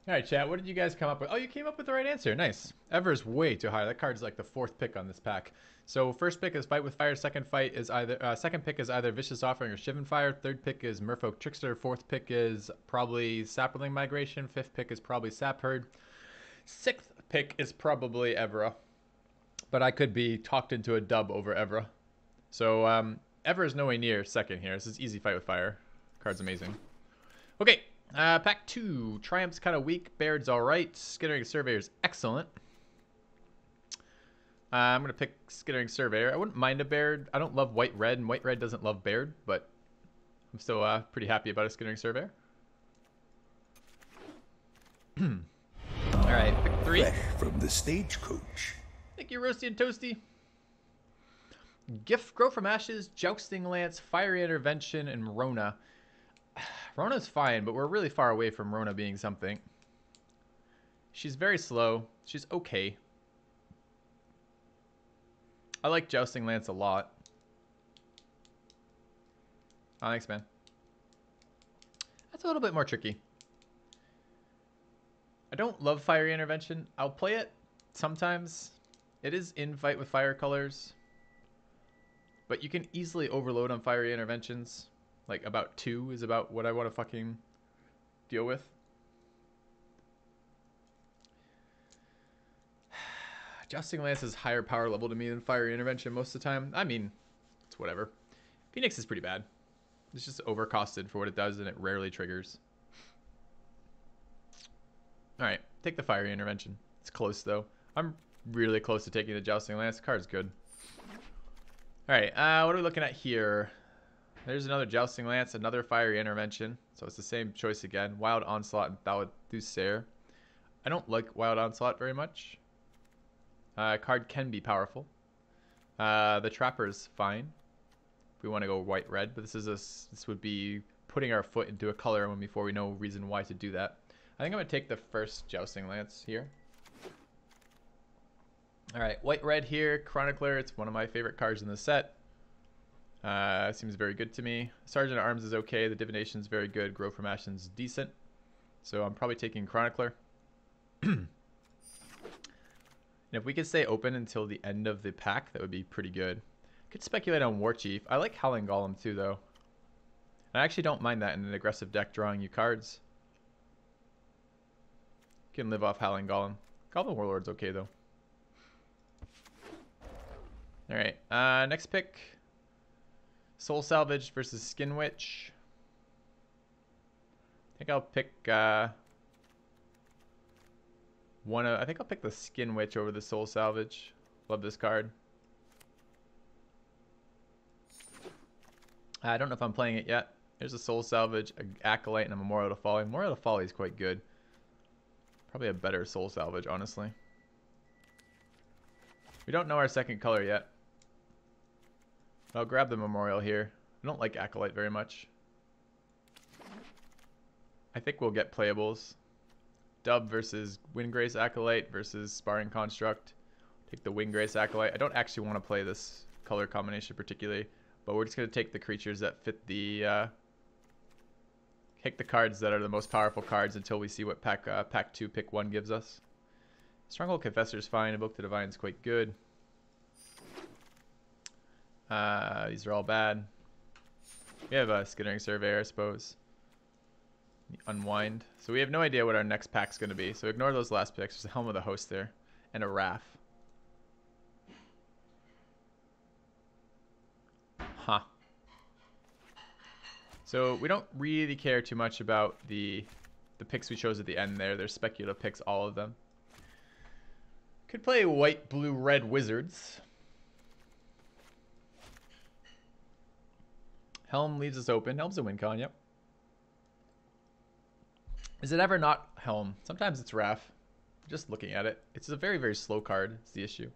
All right, chat. What did you guys come up with? Oh, you came up with the right answer. Nice. Ever's way too high. That card's like the fourth pick on this pack. So first pick is Fight with Fire. Second pick is either Vicious Offering or Shivan Fire. Third pick is Merfolk Trickster. Fourth pick is probably Sapling Migration. Fifth pick is probably Sap Herd. Sixth pick is probably Evra. But I could be talked into a dub over Evra. So Evra is nowhere near second here. This is easy Fight with Fire. Card's amazing. Okay. Pack 2. Triumph's kind of weak. Baird's alright. Skittering Surveyor's excellent. I'm going to pick Skittering Surveyor. I wouldn't mind a Baird. I don't love White-Red, and White-Red doesn't love Baird, but I'm still pretty happy about a Skittering Surveyor. Alright, pick 3. Fresh from the stagecoach. Thank you, Roasty and Toasty. Gift, Grow from Ashes, Jousting Lance, Fiery Intervention, and Rona. Rona's fine, but we're really far away from Rona being something. She's very slow. She's okay. I like Jousting Lance a lot. Oh, thanks, man. That's a little bit more tricky. I don't love Fiery Intervention. I'll play it sometimes. It is in Fight with Fire colors. But you can easily overload on Fiery Interventions. Like, about 2 is about what I want to fucking deal with. Jousting Lance is higher power level to me than Fiery Intervention most of the time. I mean, it's whatever. Phoenix is pretty bad. It's just overcosted for what it does, and it rarely triggers. Alright, take the Fiery Intervention. It's close, though. I'm really close to taking the Jousting Lance. The card's good. Alright, what are we looking at here? There's another Jousting Lance, another Fiery Intervention. So it's the same choice again. Wild Onslaught and Thaladussair. I don't like Wild Onslaught very much. Card can be powerful. The Trapper's fine. If we want to go white-red, but this would be putting our foot into a color when before we know reason why to do that. I think I'm going to take the first Jousting Lance here. Alright, white-red here. Chronicler, it's one of my favorite cards in the set. Seems very good to me. Sergeant at Arms is okay. The Divination's very good. Grow from Ashen's decent. So I'm probably taking Chronicler. And if we could stay open until the end of the pack, that would be pretty good. Could speculate on War Chief. I like Howling Golem too, though. I actually don't mind that in an aggressive deck drawing you cards. You can live off Howling Golem. Goblin Warlord's okay, though. Alright, next pick. Soul Salvage versus Skin Witch. I think I'll pick I think I'll pick the Skin Witch over the Soul Salvage. Love this card. I don't know if I'm playing it yet. There's a Soul Salvage, an Acolyte, and a Memorial to Folly. Memorial to Folly is quite good. Probably a better Soul Salvage, honestly. We don't know our second color yet. I'll grab the Memorial here. I don't like Acolyte very much. I think we'll get playables. Dub versus Windgrace Acolyte versus Sparring Construct. Take the Windgrace Acolyte. I don't actually want to play this color combination particularly, but we're just going to take the creatures that fit the... take the cards that are the most powerful cards until we see what pack 2, pick 1 gives us. Stronghold Confessor is fine. Evoke the Divine is quite good. These are all bad. We have a Skittering Surveyor, I suppose. Unwind. So we have no idea what our next pack's going to be. So ignore those last picks. There's a Helm of the Host there. And a Wrath. Huh. So we don't really care too much about the picks we chose at the end there. They're speculative picks, all of them. Could play white, blue, red Wizards. Helm leaves us open. Helm's a win con, yep. Is it ever not Helm? Sometimes it's Wrath. Just looking at it. It's a very, very slow card. It's the issue.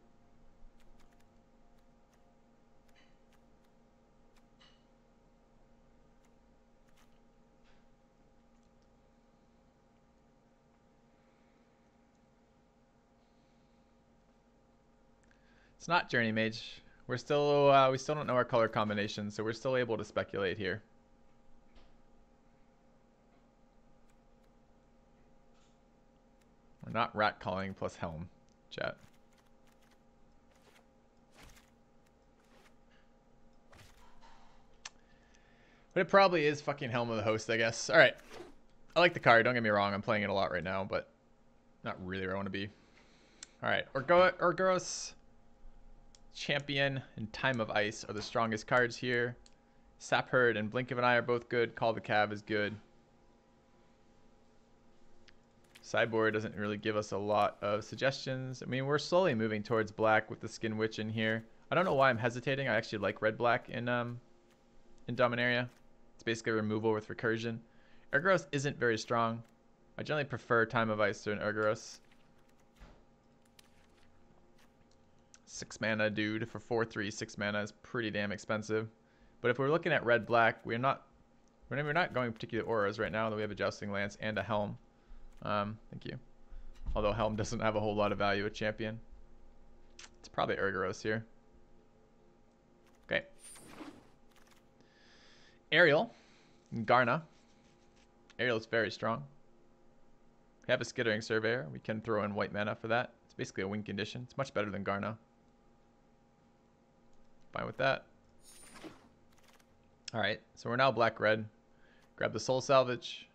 It's not Journey Mage. We're still, we still don't know our color combination, so we're still able to speculate here. We're not rat calling plus helm, chat. But it probably is fucking Helm of the Host, I guess. All right. I like the card. Don't get me wrong. I'm playing it a lot right now, but not really where I want to be. All right. Orgoros, Champion, and Time of Ice are the strongest cards here. Sapherd and Blink of an Eye are both good. Call the Cav is good. Sideboard doesn't really give us a lot of suggestions. I mean, we're slowly moving towards black with the Skin Witch in here. I don't know why I'm hesitating. I actually like red-black in Dominaria. It's basically removal with recursion. Urgoros isn't very strong. I generally prefer Time of Ice to an Urgoros. 6 mana dude for 4/3. 6 mana is pretty damn expensive. But if we're looking at red-black, we're not going particular auras right now. Though we have a Jousting Lance and a Helm. Thank you. Although Helm doesn't have a whole lot of value with Champion. It's probably Urgoros here. Okay. Aerial. Garna. Aerial is very strong. We have a Skittering Surveyor. We can throw in white mana for that. It's basically a win condition. It's much better than Garna. Fine with that. Alright, so we're now black-red. Grab the Soul Salvage.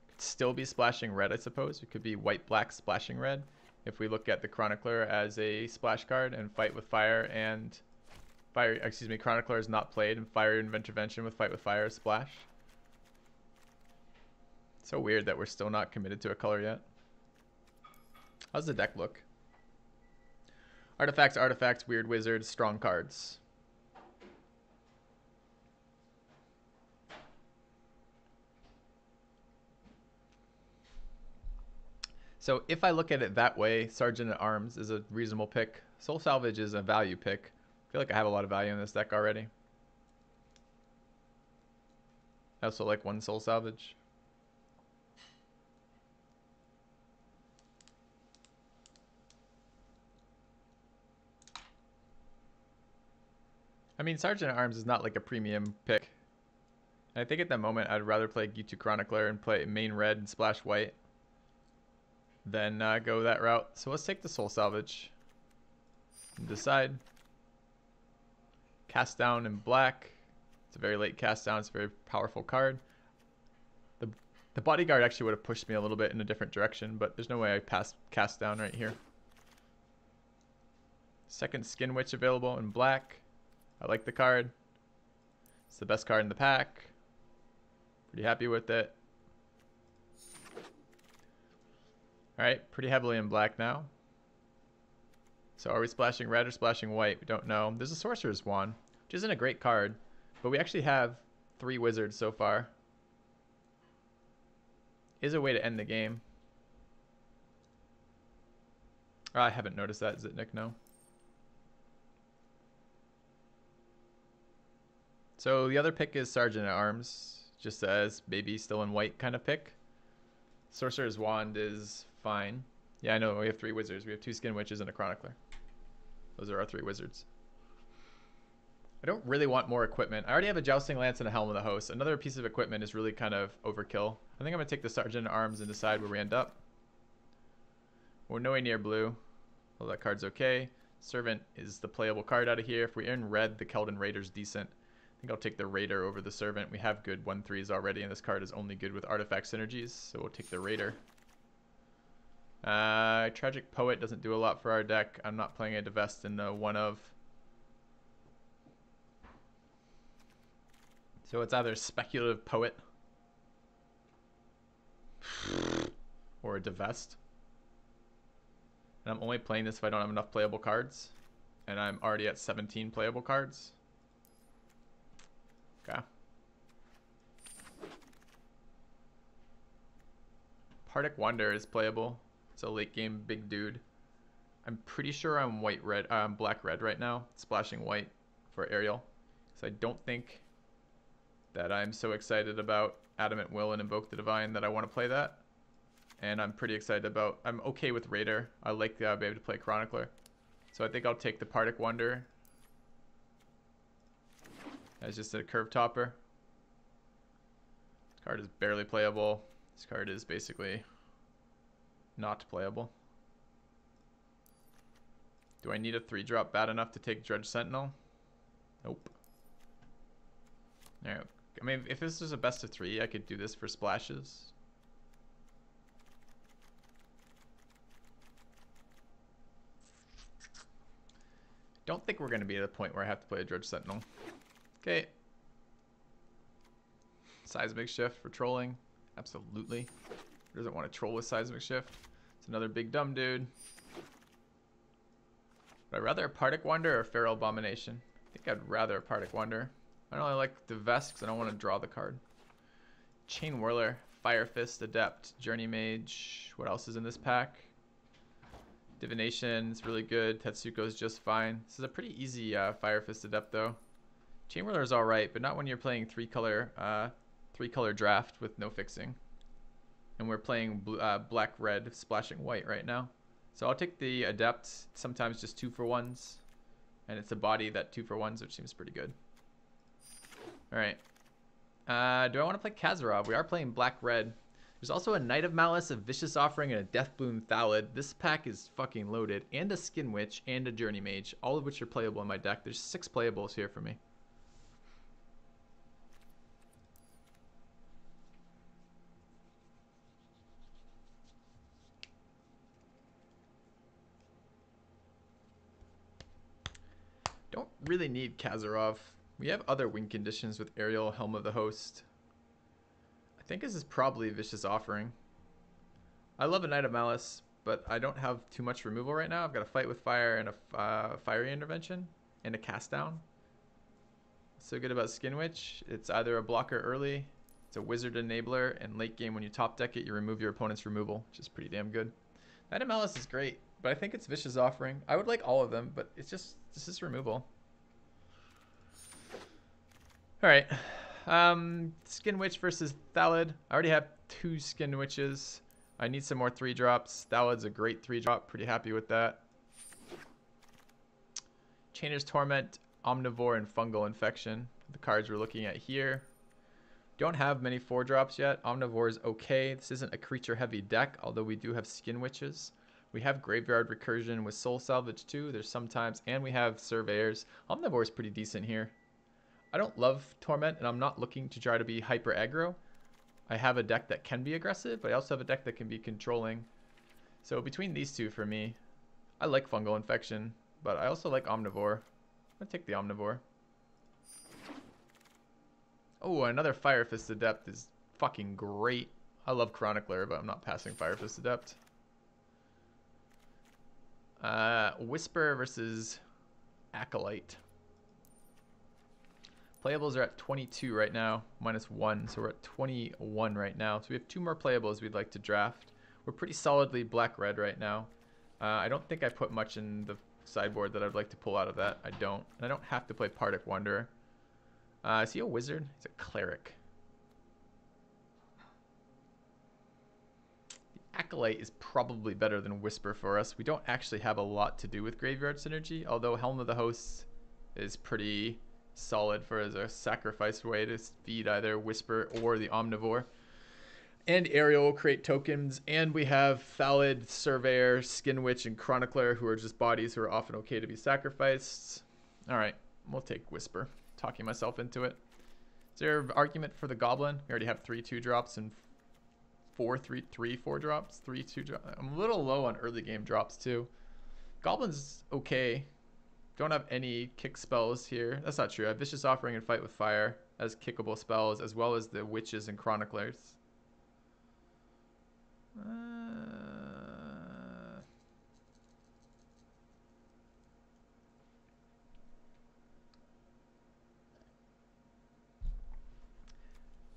Could still be splashing red, I suppose. It could be white-black splashing red. If we look at the Chronicler as a splash card and Fight with Fire and... Chronicler is not played, and Fire and Intervention with Fight with Fire is splash. So weird that we're still not committed to a color yet. How's the deck look? Artifacts, Weird Wizards, strong cards. So if I look at it that way, Sergeant at Arms is a reasonable pick. Soul Salvage is a value pick. I feel like I have a lot of value in this deck already. I also like one Soul Salvage. I mean, Sergeant at Arms is not like a premium pick. And I think at the moment I'd rather play G2 Chronicler and play main red and splash white than go that route. So let's take the Soul Salvage and decide. Cast down in black. It's a very late cast down. It's a very powerful card. The Bodyguard actually would have pushed me a little bit in a different direction, but there's no way I pass cast down right here. Second Skin Witch available in black. I like the card. It's the best card in the pack. Pretty happy with it. Alright, pretty heavily in black now. So are we splashing red or splashing white? We don't know. There's a Sorcerer's Wand, which isn't a great card, but we actually have 3 wizards so far. Is a way to end the game. Oh, I haven't noticed that. Is it Nick? No. So the other pick is Sergeant at Arms, just as maybe still in white kind of pick. Sorcerer's Wand is fine. Yeah, I know. We have 3 wizards. We have 2 Skin Witches and a Chronicler. Those are our 3 wizards. I don't really want more equipment. I already have a Jousting Lance and a Helm of the Host. Another piece of equipment is really kind of overkill. I think I'm going to take the Sergeant at Arms and decide where we end up. We're nowhere near blue. Well, that card's okay. Servant is the playable card out of here. If we're in red, the Keldon Raider's decent. I think I'll take the Raider over the Servant. We have good 1/3s already, and this card is only good with artifact synergies, so we'll take the Raider. Tragic Poet doesn't do a lot for our deck. I'm not playing a Divest in the one of. So it's either Speculative Poet or a Divest. And I'm only playing this if I don't have enough playable cards. And I'm already at 17 playable cards. Okay. Partic Wonder is playable. It's a late game big dude. I'm pretty sure I'm black-red right now. Splashing white for Aerial. So I don't think that I'm so excited about Adamant Will and Invoke the Divine that I want to play that. And I'm pretty excited about... I'm okay with Raider. I like the being able to play Chronicler. So I think I'll take the Partic Wonder as just a curve topper. This card is barely playable. This card is basically Not playable. Do I need a 3-drop bad enough to take Dredge Sentinel? Nope. Alright. I mean, if this was a best of 3, I could do this for splashes. Don't think we're going to be at a point where I have to play a Dredge Sentinel. Okay. Seismic Shift for trolling. Absolutely. Who doesn't want to troll with Seismic Shift? It's another big dumb dude. Would I rather a Partick Wonder or Feral Abomination? I think I'd rather a Partick Wonder. I don't really like the vest because I don't want to draw the card. Chain Whirler, Fire Fist, Adept, Journey Mage. What else is in this pack? Divination is really good. Tetsuko's just fine. This is a pretty easy Fire Fist Adept though. Chain Whirler is alright, but not when you're playing three color draft with no fixing. And we're playing black, red, splashing white right now. So I'll take the Adept, sometimes just 2-for-1s. And it's a body that 2-for-1s, which seems pretty good. Alright. Do I want to play Kazarov? We are playing black-red. There's also a Knight of Malice, a Vicious Offering, and a Deathbloom Thallid. This pack is fucking loaded. And a Skin Witch, and a Journey Mage. All of which are playable in my deck. There's 6 playables here for me. Don't really need Kazarov. We have other win conditions with Aerial, Helm of the Host. I think this is probably Vicious Offering. I love a Knight of Malice, but I don't have too much removal right now. I've got a Fight with Fire and a Fiery Intervention and a Cast Down. So good about Skin Witch. It's either a blocker early, it's a Wizard Enabler, and late game when you top deck it, you remove your opponent's removal, which is pretty damn good. Knight of Malice is great, but I think it's Vicious Offering. I would like all of them, but it's just, this is removal. Alright. Skin Witch versus Thallid. I already have 2 Skin Witches. I need some more 3-drops. Thallid's a great 3-drop. Pretty happy with that. Chainer's Torment, Omnivore, and Fungal Infection. The cards we're looking at here. Don't have many 4-drops yet. Omnivore is okay. This isn't a creature-heavy deck, although we do have Skin Witches. We have Graveyard Recursion with Soul Salvage too. There's sometimes, and we have Surveyors. Omnivore is pretty decent here. I don't love Torment, and I'm not looking to try to be hyper aggro. I have a deck that can be aggressive, but I also have a deck that can be controlling. So between these two for me, I like Fungal Infection, but I also like Omnivore. I'm going to take the Omnivore. Oh, another Fire Fist Adept is fucking great. I love Chronicler, but I'm not passing Fire Fist Adept. Whisper versus Acolyte. Playables are at 22 right now, -1, so we're at 21 right now. So we have 2 more playables we'd like to draft. We're pretty solidly black-red right now. I don't think I put much in the sideboard that I'd like to pull out of that. I don't. And I don't have to play Partick Wanderer. Is he a wizard? He's a cleric. The Acolyte is probably better than Whisper for us. We don't actually have a lot to do with Graveyard Synergy, although Helm of the Hosts is pretty solid for as a sacrifice way to feed either Whisper or the Omnivore. And Aerial will create tokens, and we have Thallid, Surveyor, Skin Witch, and Chronicler, who are just bodies who are often okay to be sacrificed. Alright, we'll take Whisper. Talking myself into it. Is there an argument for the Goblin? We already have 3 2-drops and 4 4-drops. 3 2-drops. I'm a little low on early game drops too. Goblin's okay. Don't have any kick spells here. That's not true. I have Vicious Offering and Fight with Fire as kickable spells, as well as the Witches and Chroniclers.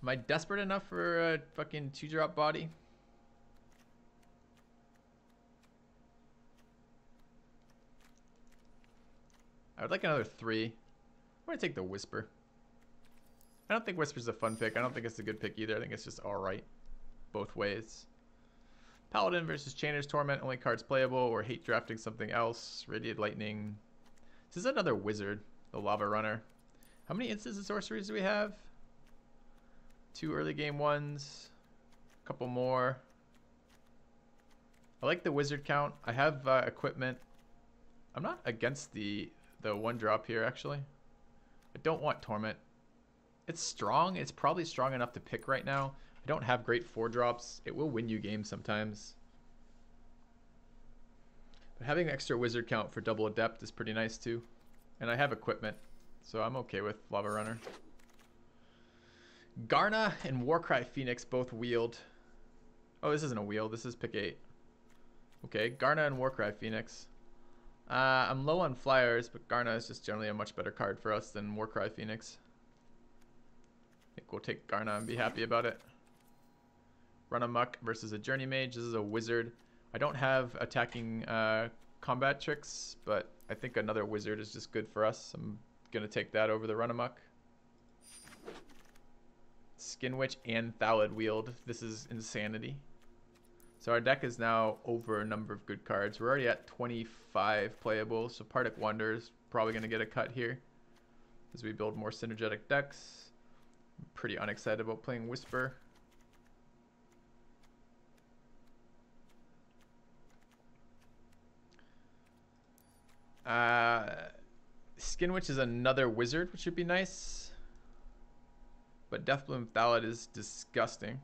Am I desperate enough for a fucking 2-drop body? I would like another 3. I'm going to take the Whisper. I don't think Whisper's a fun pick. I don't think it's a good pick either. I think it's just alright. Both ways. Paladin versus Chainer's Torment. Only cards playable, or hate drafting something else. Radiant Lightning. This is another Wizard. The Lava Runner. How many instants and sorceries do we have? 2 early game ones. A couple more. I like the wizard count. I have equipment. I'm not against the one drop here, actually. I don't want Torment. It's strong. It's probably strong enough to pick right now. I don't have great 4 drops. It will win you games sometimes. But having extra wizard count for double adept is pretty nice too. And I have equipment, so I'm okay with Lava Runner. Garna and Warcry Phoenix both wheeled. Oh, this isn't a wheel. This is pick 8. Okay, Garna and Warcry Phoenix. I'm low on flyers, but Garna is just generally a much better card for us than Warcry Phoenix. I think we'll take Garna and be happy about it. Run Amok versus a Journey Mage. This is a wizard. I don't have attacking combat tricks, but I think another wizard is just good for us. I'm going to take that over the Run Amok. Skin Witch and Thallid wield. This is insanity. So our deck is now over a number of good cards. We're already at 25 playable, so Partick Wonder is probably going to get a cut here as we build more synergetic decks. I'm pretty unexcited about playing Whisper. Skin Witch is another wizard, which would be nice. But Deathbloom Thallid is disgusting.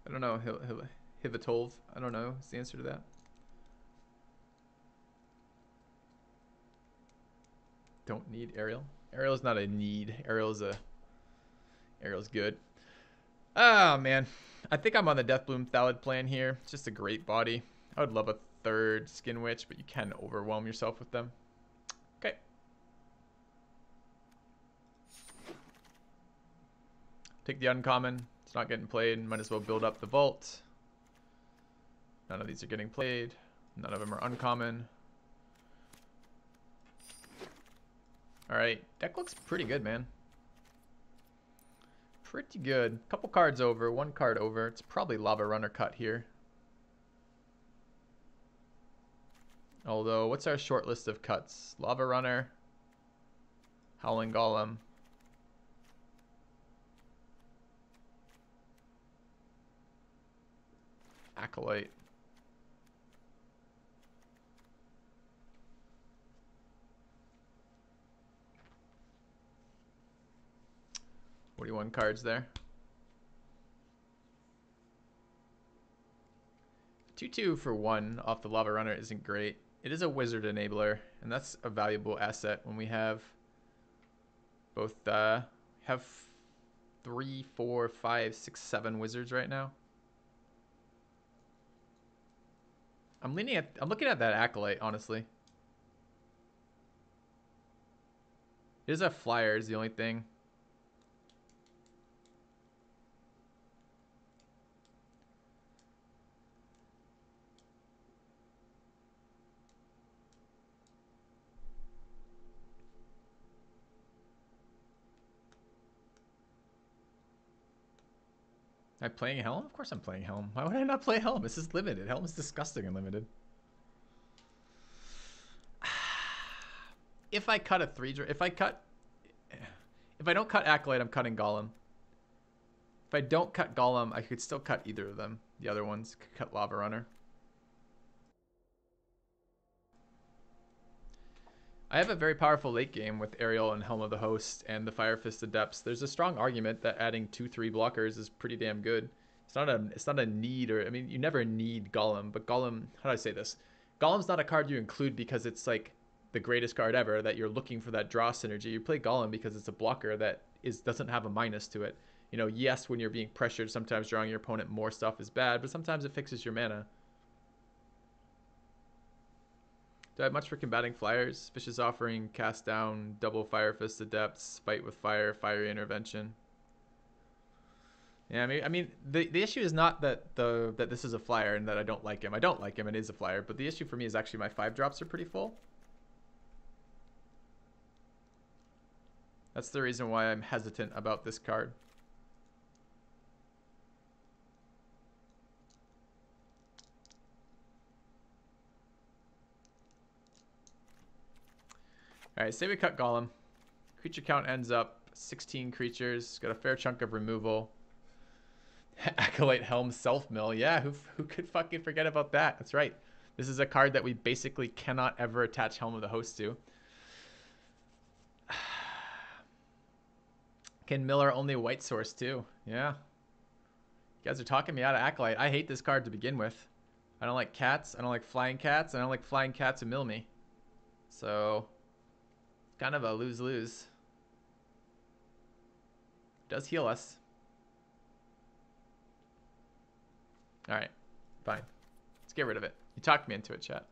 I don't know. Hivatolv. I don't know. Is the answer to that? Don't need Ariel. Ariel is not a need. Ariel's good. Oh man, I think I'm on the Deathbloom Thallid plan here. It's just a great body. I would love a third Skin Witch, but you can overwhelm yourself with them. Okay. Take the uncommon. It's not getting played. Might as well build up the vault. None of these are getting played. None of them are uncommon. Alright, deck looks pretty good, man. Pretty good. Couple cards over, 1 card over. It's probably Lava Runner cut here. Although, what's our short list of cuts? Lava Runner, Howling Golem, Acolyte. $41 cards there. 2/2 for 1 off the Lava Runner isn't great. It is a wizard enabler, and that's a valuable asset when we have both have 3, 4, 5, 6, 7 wizards right now. I'm looking at that Acolyte, honestly. It is a flyer is the only thing. Am I playing Helm? Of course I'm playing Helm. Why would I not play Helm? This is limited. Helm is disgusting and limited. If I cut a 3, if I don't cut Acolyte, I'm cutting Golem. If I don't cut Golem, I could still cut either of them. The other ones could cut Lava Runner. I have a very powerful late game with Ariel and Helm of the Host and the Fire Fist Adepts. There's a strong argument that adding 2/3 blockers is pretty damn good. It's not a need, or I mean, you never need Golem, but Golem, how do I say this? Golem's not a card you include because it's like the greatest card ever that you're looking for that draw synergy. You play Golem because it's a blocker that doesn't have a minus to it. You know, yes, when you're being pressured, sometimes drawing your opponent more stuff is bad, but sometimes it fixes your mana. Do I have much for combating flyers? Vicious Offering, Cast Down, Double Fire Fist Adepts, Fight with Fire, Fiery Intervention. Yeah, I mean, the issue is not that that this is a flyer and that I don't like him. I don't like him. It is a flyer, but the issue for me is actually my 5 drops are pretty full. That's the reason why I'm hesitant about this card. All right, say we cut Golem. Creature count ends up 16 creatures. Got a fair chunk of removal. Acolyte Helm Self-Mill. Yeah, who could fucking forget about that? That's right. This is a card that we basically cannot ever attach Helm of the Host to. Can mill our only white source too. Yeah. You guys are talking me out of Acolyte. I hate this card to begin with. I don't like cats. I don't like flying cats. I don't like flying cats who mill me. So, it's kind of a lose-lose. Does heal us. Alright. Fine. Let's get rid of it. You talked me into it, chat.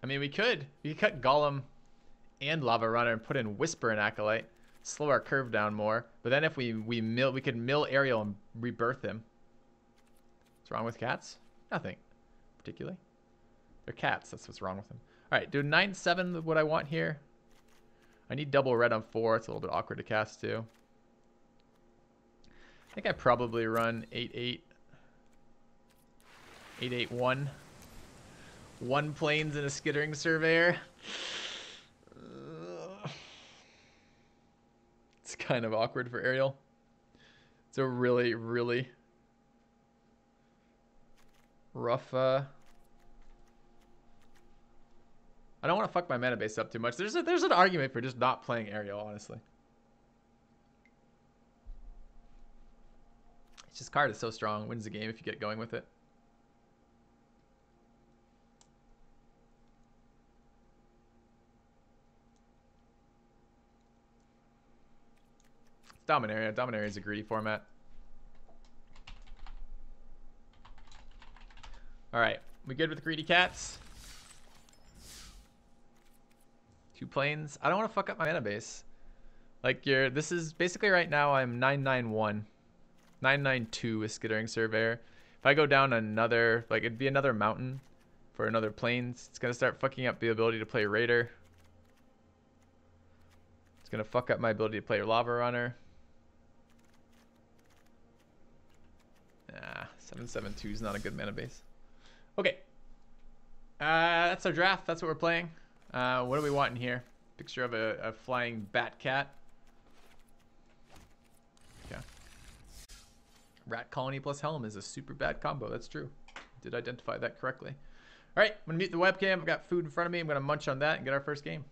I mean, we could cut Golem and Lava Runner and put in Whisper and Acolyte. Slow our curve down more. But then if we could mill Ariel and rebirth him. What's wrong with cats? Nothing. Particularly. They're cats. That's what's wrong with them. Alright, do 9/7 what I want here. I need double red on 4. It's a little bit awkward to cast too. I think I probably run 8/8. 8/8/1. 1 planes and a Skittering Surveyor. It's kind of awkward for Ariel. It's a really, really rough. I don't want to fuck my mana base up too much. There's an argument for just not playing Ariel, honestly. This card is so strong. Wins the game if you get going with it. Dominaria. Dominaria is a greedy format. Alright. We good with greedy cats? 2 planes. I don't want to fuck up my mana base. Like, this is basically right now I'm 9/9/1. 9/9/2 with Skittering Surveyor. If I go down another, like, it'd be another mountain for another planes. It's going to start fucking up the ability to play Raider. It's going to fuck up my ability to play Lava Runner. Nah, 7/7/2 is not a good mana base. Okay. That's our draft. That's what we're playing. What do we want in here? Picture of a flying bat cat. Okay. Rat Colony plus Helm is a super bad combo. That's true. Did identify that correctly. All right, I'm going to mute the webcam. I've got food in front of me. I'm going to munch on that and get our first game.